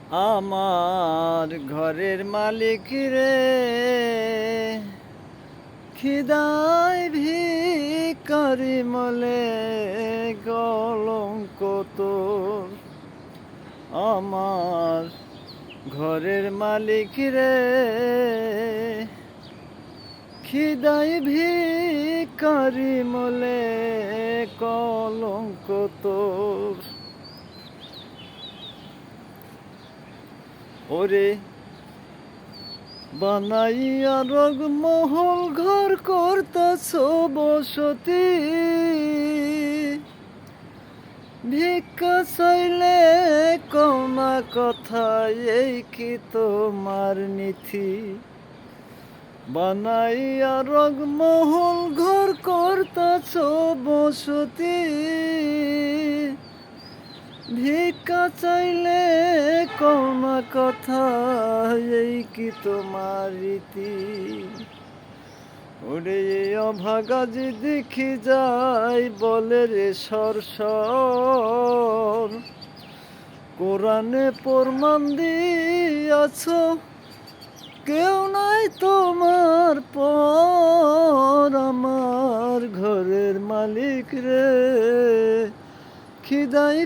আমার ঘরের মালিক রে, খিদায় ভিখারি মলে কলঙ্ক তোর। আমার ঘরের মালিক রে, খিদায় ভিখারি মলে কলঙ্ক তোর। ওরে বানাইয়া রগমহল ঘর করতেছ বসতি, ভিক্ষা চাইলে কোনা কথা, এই কি তোমার নীতি? বানাইয়া রগমহল ঘর করতেছ বসতি, ভিক্ষা চাইলে কোনা কথা, এই কি তোমার রীতি? ওরে অভাগাজি দেখি যাই বলে রে সরসর, কোরআনে প্রমাণ দিয়াছ কেউ নাই তোমার পর। আমার ঘরের মালিক রে, খিদাই